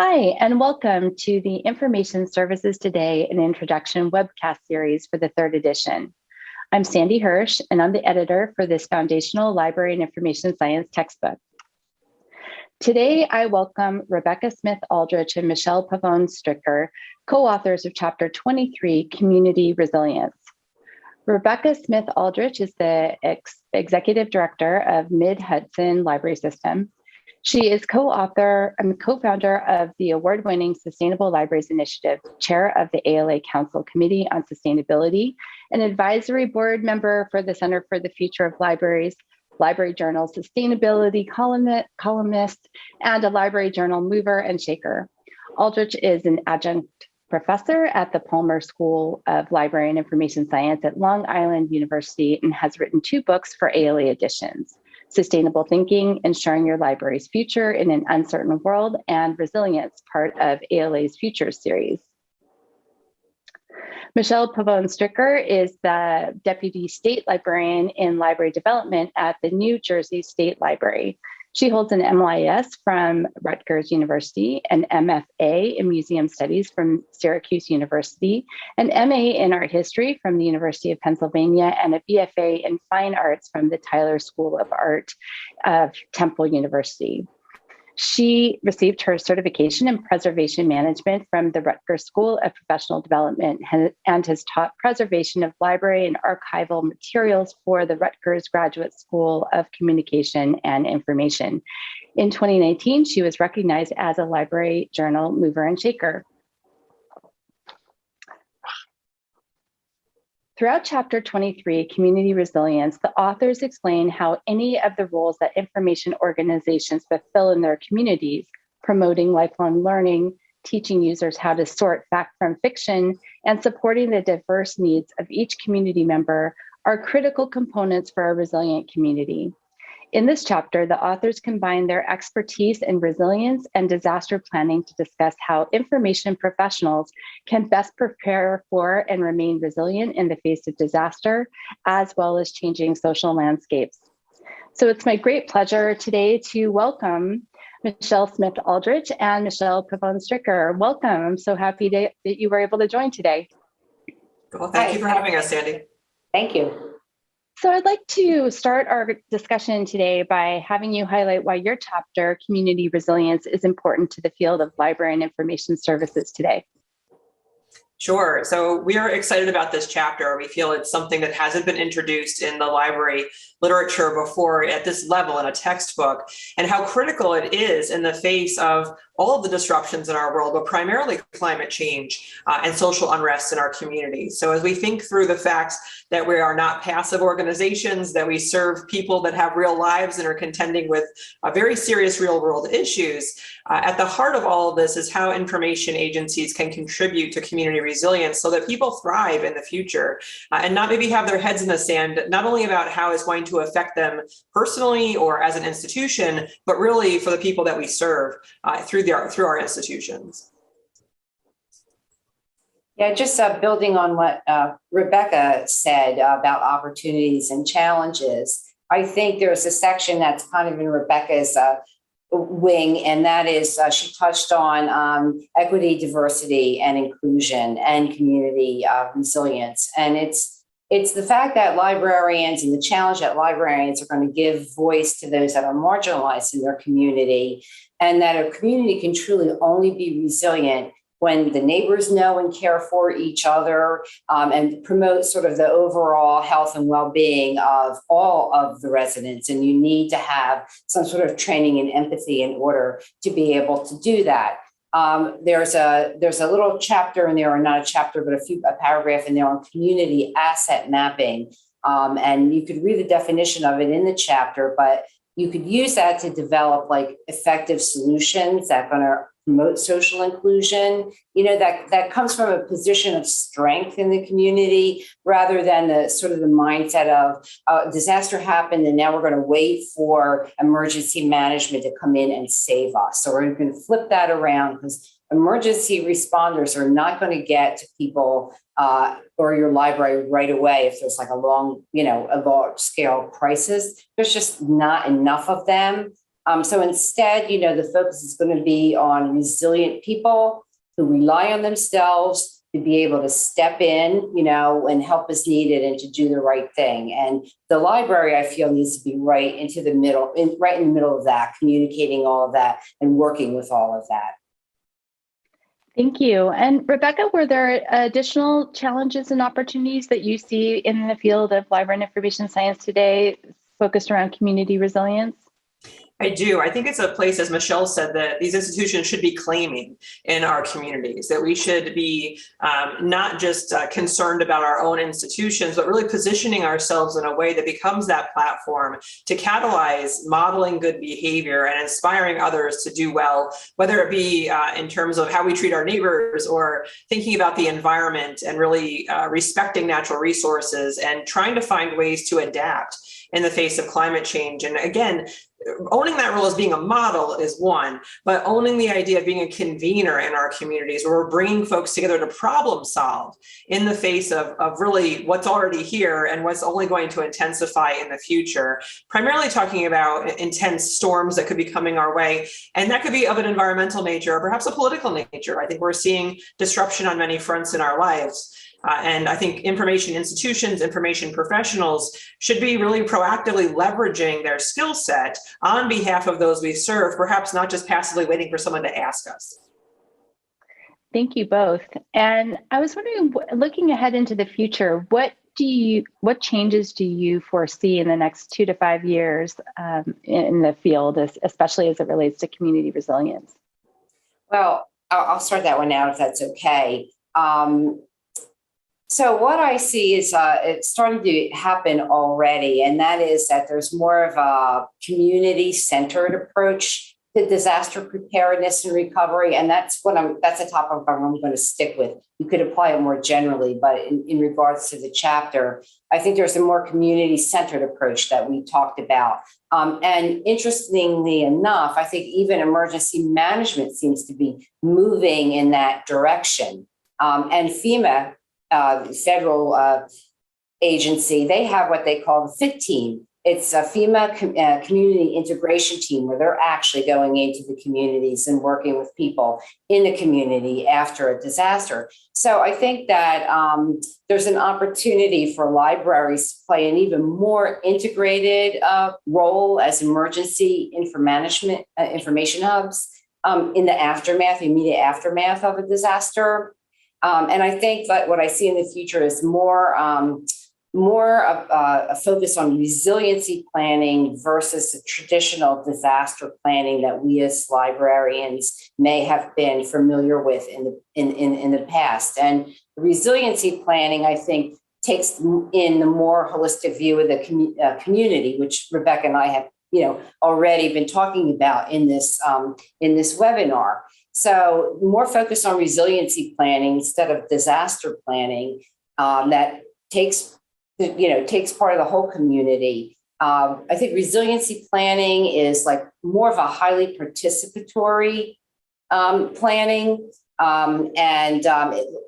Hi, and welcome to the Information Services Today, an Introduction webcast series for the third edition. I'm Sandra Hirsh, and I'm the editor for this foundational library and information science textbook. Today, I welcome Rebekkah Smith Aldrich and Michele Pavone Stricker, co-authors of Chapter 23, Community Resilience. Rebekkah Smith Aldrich is the Executive Director of Mid-Hudson Library System. She is co-author and co-founder of the award-winning Sustainable Libraries Initiative, chair of the ALA Council Committee on Sustainability, an advisory board member for the Center for the Future of Libraries, Library Journal sustainability columnist, and a Library Journal mover and shaker. Aldrich is an adjunct professor at the Palmer School of Library and Information Science at Long Island University and has written 2 books for ALA editions: Sustainable Thinking, Ensuring Your Library's Future in an Uncertain World, and Resilience, part of ALA's Futures series. Michele Pavone Stricker is the Deputy State Librarian in Library Development at the New Jersey State Library. She holds an MLIS from Rutgers University, an MFA in Museum Studies from Syracuse University, an MA in Art History from the University of Pennsylvania, and a BFA in Fine Arts from the Tyler School of Art of Temple University. She received her certification in preservation management from the Rutgers School of Professional Development and has taught preservation of library and archival materials for the Rutgers Graduate School of Communication and Information. In 2019, she was recognized as a Library Journal mover and shaker. Throughout Chapter 23, Community Resilience, the authors explain how any of the roles that information organizations fulfill in their communities, promoting lifelong learning, teaching users how to sort fact from fiction, and supporting the diverse needs of each community member, are critical components for a resilient community. In this chapter, the authors combine their expertise in resilience and disaster planning to discuss how information professionals can best prepare for and remain resilient in the face of disaster, as well as changing social landscapes. So it's my great pleasure today to welcome Michele Smith Aldrich and Michele Pavone Stricker. Welcome. I'm so happy that you were able to join today. Well, thank you for having us, Sandy. Thank you. So I'd like to start our discussion today by having you highlight why your chapter, Community Resilience, is important to the field of library and information services today. Sure. So we are excited about this chapter. We feel it's something that hasn't been introduced in the library literature before at this level in a textbook, and how critical it is in the face of all of the disruptions in our world, but primarily climate change and social unrest in our communities. So as we think through the facts that we are not passive organizations, that we serve people that have real lives and are contending with very serious real world issues, at the heart of all of this is how information agencies can contribute to community resilience so that people thrive in the future and not maybe have their heads in the sand, not only about how it's going to affect them personally or as an institution, but really for the people that we serve through our institutions. Yeah, just building on what Rebekkah said about opportunities and challenges, I think there's a section that's kind of in Rebekkah's wing, and that is she touched on equity, diversity, and inclusion and community resilience. And it's the fact that librarians and the challenge that librarians are going to give voice to those that are marginalized in their community, and that a community can truly only be resilient when the neighbors know and care for each other and promote sort of the overall health and well-being of all of the residents. And you need to have some sort of training and empathy in order to be able to do that. There's a little chapter in there, or not a chapter, but a paragraph in there on community asset mapping. And you could read the definition of it in the chapter, but you could use that to develop like effective solutions that are going to promote social inclusion, that comes from a position of strength in the community rather than the sort of the mindset of disaster happened and now we're going to wait for emergency management to come in and save us. So we're going to flip that around, because emergency responders are not going to get to people or your library right away if there's like a large scale crisis. There's just not enough of them. So instead, the focus is going to be on resilient people who rely on themselves to be able to step in, and help as needed and to do the right thing. And the library, I feel, needs to be right in the middle of that, communicating all of that and working with all of that. Thank you. And Rebekkah, were there additional challenges and opportunities that you see in the field of library and information science today focused around community resilience? I do. I think it's a place, as Michele said, that these institutions should be claiming in our communities, that we should be not just concerned about our own institutions, but really positioning ourselves in a way that becomes that platform to catalyze modeling good behavior and inspiring others to do well, whether it be in terms of how we treat our neighbors or thinking about the environment and really respecting natural resources and trying to find ways to adapt in the face of climate change. And again, owning that role as being a model is one, but owning the idea of being a convener in our communities where we're bringing folks together to problem solve in the face of really what's already here and what's only going to intensify in the future, primarily talking about intense storms that could be coming our way. And that could be of an environmental nature or perhaps a political nature. I think we're seeing disruption on many fronts in our lives. And I think information institutions, information professionals should be really proactively leveraging their skill set on behalf of those we serve, perhaps not just passively waiting for someone to ask us. Thank you both. And I was wondering, looking ahead into the future, what changes do you foresee in the next 2 to 5 years in the field, especially as it relates to community resilience? Well, I'll start that one out if that's okay. So what I see is it's starting to happen already, and that is that there's more of a community-centered approach to disaster preparedness and recovery, and that's a topic I'm going to stick with. You could apply it more generally, but in regards to the chapter, I think there's a more community-centered approach that we talked about. And interestingly enough, I think even emergency management seems to be moving in that direction. And FEMA, the federal agency, they have what they call the FIT team. It's a FEMA community integration team where they're actually going into the communities and working with people in the community after a disaster. So I think that there's an opportunity for libraries to play an even more integrated role as emergency information hubs in the immediate aftermath of a disaster. And I think that what I see in the future is more of a focus on resiliency planning versus the traditional disaster planning that we as librarians may have been familiar with in the past. And resiliency planning, I think, takes in the more holistic view of the community, which Rebekkah and I have already been talking about in this webinar. So more focus on resiliency planning instead of disaster planning that takes part of the whole community. I think resiliency planning is like more of a highly participatory planning, and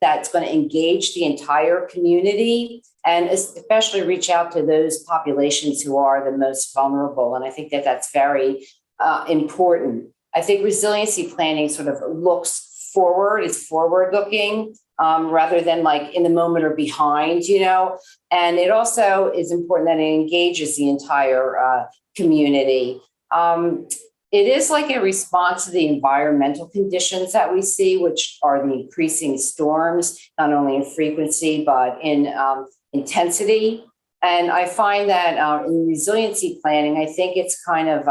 that's going to engage the entire community and especially reach out to those populations who are the most vulnerable. And I think that that's very important. I think resiliency planning sort of looks forward, it's forward looking rather than like in the moment or behind, and it also is important that it engages the entire community. It is like a response to the environmental conditions that we see, which are the increasing storms, not only in frequency, but in intensity. And I find that in resiliency planning, I think it's kind of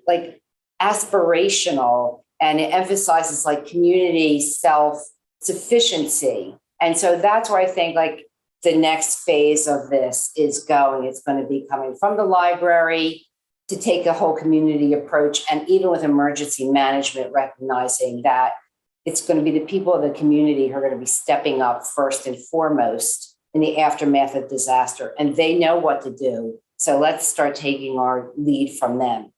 like aspirational, and it emphasizes like community self-sufficiency. And so that's where I think like the next phase of this is going. It's going to be coming from the library to take a whole community approach, and even with emergency management, recognizing that it's going to be the people of the community who are going to be stepping up first and foremost in the aftermath of disaster, and they know what to do. So let's start taking our lead from them.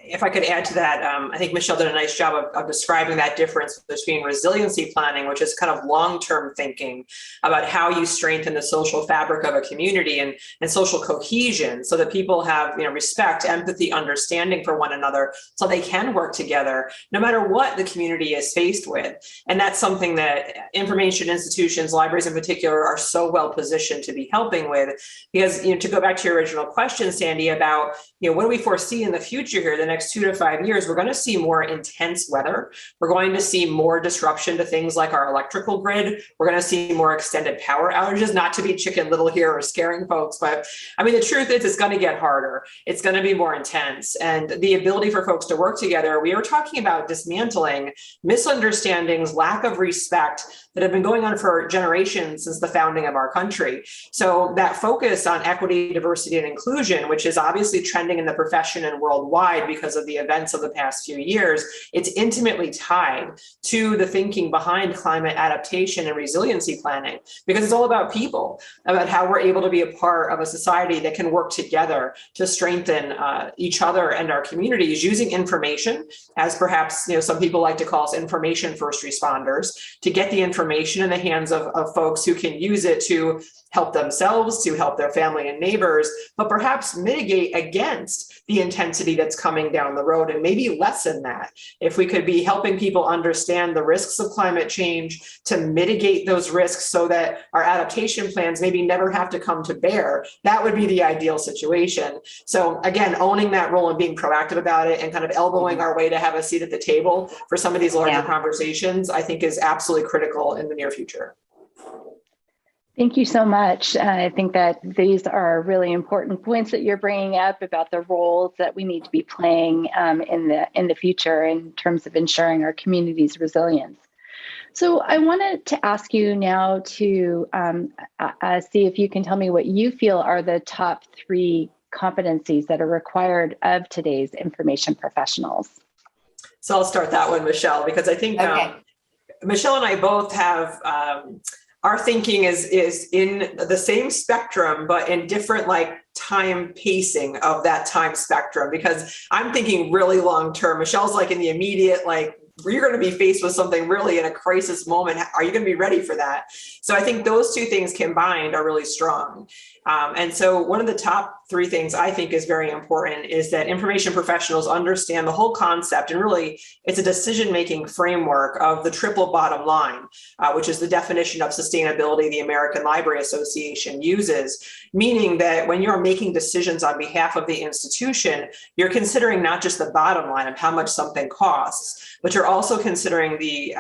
if I could add to that, I think Michele did a nice job of describing that difference between resiliency planning, which is kind of long-term thinking about how you strengthen the social fabric of a community and social cohesion so that people have, respect, empathy, understanding for one another so they can work together no matter what the community is faced with. And that's something that information institutions, libraries in particular, are so well positioned to be helping with. Because, to go back to your original question, Sandy, about, what do we foresee in the future here, the next 2 to 5 years? We're going to see more intense weather. We're going to see more disruption to things like our electrical grid. We're going to see more extended power outages, not to be Chicken Little here or scaring folks, but the truth is it's going to get harder. It's going to be more intense. And the ability for folks to work together, we are talking about dismantling misunderstandings, lack of respect that have been going on for generations since the founding of our country. So that focus on equity, diversity, and inclusion, which is obviously trending in the profession and worldwide because of the events of the past few years, it's intimately tied to the thinking behind climate adaptation and resiliency planning, because it's all about people, about how we're able to be a part of a society that can work together to strengthen each other and our communities using information, as perhaps some people like to call us information first responders, to get the information in the hands of folks who can use it to help themselves, to help their family and neighbors, but perhaps mitigate against the intensity that's coming down the road and maybe lessen that. If we could be helping people understand the risks of climate change, to mitigate those risks so that our adaptation plans maybe never have to come to bear, that would be the ideal situation. So again, owning that role and being proactive about it and kind of elbowing our way to have a seat at the table for some of these larger conversations, I think is absolutely critical in the near future. Thank you so much. I think that these are really important points that you're bringing up about the roles that we need to be playing in the future in terms of ensuring our community's resilience. So I wanted to ask you now to see if you can tell me what you feel are the top 3 competencies that are required of today's information professionals. So I'll start that one, Michele, because I think Michele and I both have our thinking is in the same spectrum, but in different time pacing of that time spectrum, because I'm thinking really long term. Michelle's in the immediate, you're going to be faced with something really in a crisis moment. Are you going to be ready for that? So I think those 2 things combined are really strong. And so one of the top 3 things I think is very important is that information professionals understand the whole concept, and really it's a decision-making framework of the triple bottom line, which is the definition of sustainability the American Library Association uses, meaning that when you're making decisions on behalf of the institution, you're considering not just the bottom line of how much something costs, but you're also considering the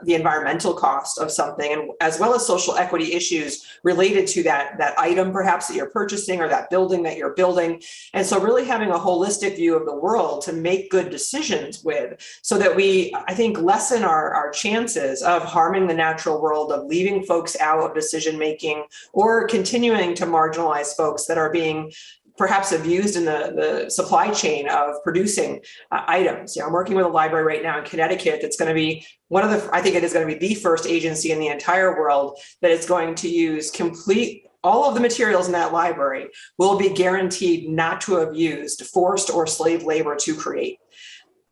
environmental cost of something, and as well as social equity issues related to that item perhaps that you're purchasing or that building that you're building. And so really having a holistic view of the world to make good decisions with, so that we, I think, lessen our chances of harming the natural world, of leaving folks out of decision making, or continuing to marginalize folks that are being perhaps abused in the supply chain of producing items. I'm working with a library right now in Connecticut that's going to be I think it is going to be the first agency in the entire world that is going to use all of the materials in that library will be guaranteed not to have used forced or slave labor to create.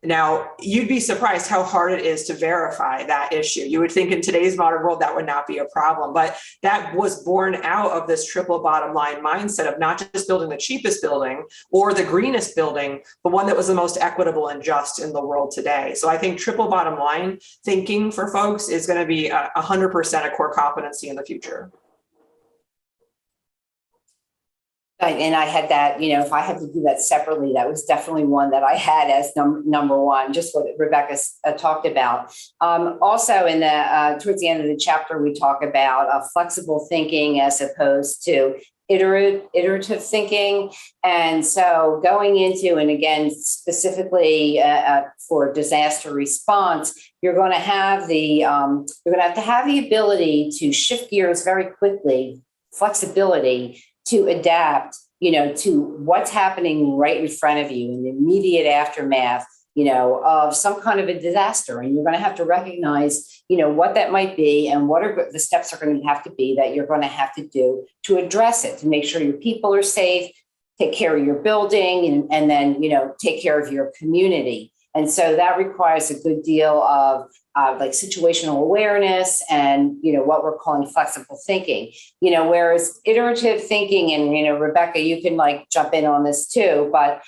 Now, you'd be surprised how hard it is to verify that issue. You would think in today's modern world that would not be a problem, but that was born out of this triple bottom line mindset of not just building the cheapest building or the greenest building, but one that was the most equitable and just in the world today. So I think triple bottom line thinking for folks is going to be 100% a core competency in the future. And I had that, if I had to do that separately, that was definitely one that I had as number 1, just what Rebekkah talked about. Also, towards the end of the chapter, we talk about flexible thinking as opposed to iterative thinking. And so going into, and again, specifically for disaster response, you're going to have the ability to shift gears very quickly, flexibility, to adapt, to what's happening right in front of you in the immediate aftermath, of some kind of a disaster. And you're going to have to recognize, what that might be and what are the steps are going to have to be that you're going to have to do to address it, to make sure your people are safe, take care of your building and then, take care of your community. And so that requires a good deal of like situational awareness and, what we're calling flexible thinking, whereas iterative thinking, and, Rebekkah, you can like jump in on this too, but,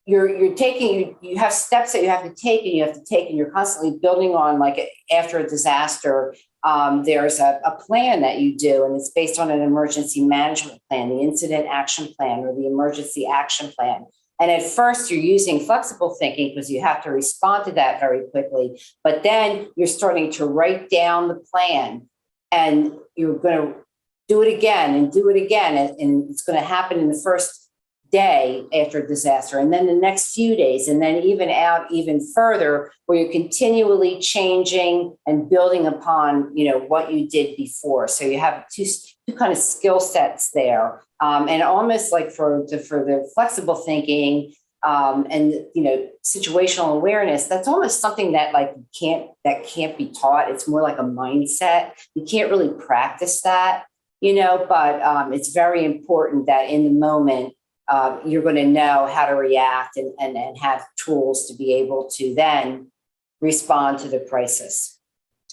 you're taking, you have steps that you have to take and you're constantly building on, like after a disaster, there's a plan that you do, and it's based on an emergency management plan, the incident action plan or the emergency action plan. And at first you're using flexible thinking because you have to respond to that very quickly, but then you're starting to write down the plan and you're going to do it again and do it again. And it's going to happen in the first day after a disaster, and then the next few days, and then even further, where you're continually changing and building upon, what you did before. So you have two kind of skill sets there, and almost like for the flexible thinking and situational awareness, that's almost something that can't be taught. It's more like a mindset. You can't really practice that, but it's very important that in the moment, you're going to know how to react and have tools to be able to then respond to the crisis.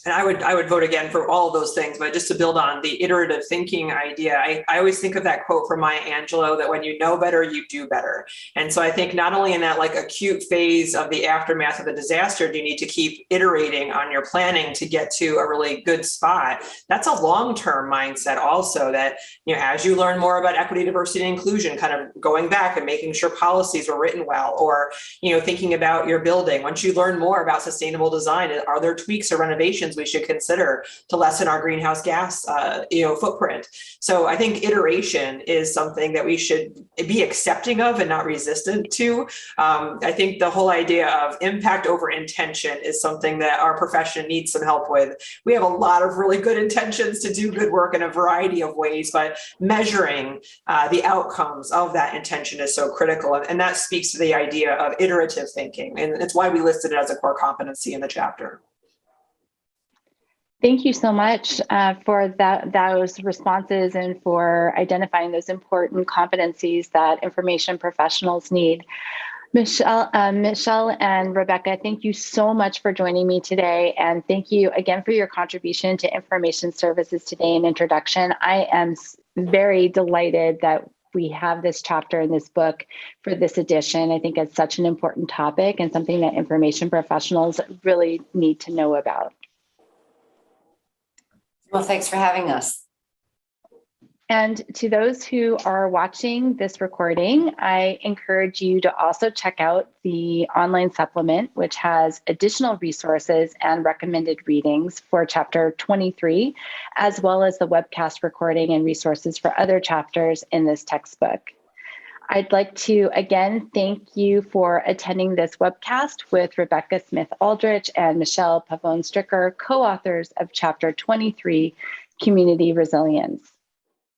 And I would vote again for all of those things, but just to build on the iterative thinking idea, I always think of that quote from Maya Angelou, that when you know better, you do better. And so I think not only in that like acute phase of the aftermath of the disaster, do you need to keep iterating on your planning to get to a really good spot. That's a long-term mindset also, that, as you learn more about equity, diversity, and inclusion, kind of going back and making sure policies are written well, or, thinking about your building. Once you learn more about sustainable design, are there tweaks or renovations we should consider to lessen our greenhouse gas, footprint? So I think iteration is something that we should be accepting of and not resistant to. I think the whole idea of impact over intention is something that our profession needs some help with. We have a lot of really good intentions to do good work in a variety of ways, but measuring the outcomes of that intention is so critical. And that speaks to the idea of iterative thinking. And it's why we listed it as a core competency in the chapter. Thank you so much for those responses and for identifying those important competencies that information professionals need. Michele and Rebekkah, thank you so much for joining me today. And thank you again for your contribution to information services today and introduction. I am very delighted that we have this chapter in this book for this edition. I think it's such an important topic and something that information professionals really need to know about. Well, thanks for having us. And to those who are watching this recording, I encourage you to also check out the online supplement, which has additional resources and recommended readings for chapter 23, as well as the webcast recording and resources for other chapters in this textbook. I'd like to again thank you for attending this webcast with Rebekkah Smith Aldrich and Michele Pavone Stricker, co-authors of Chapter 23, Community Resilience.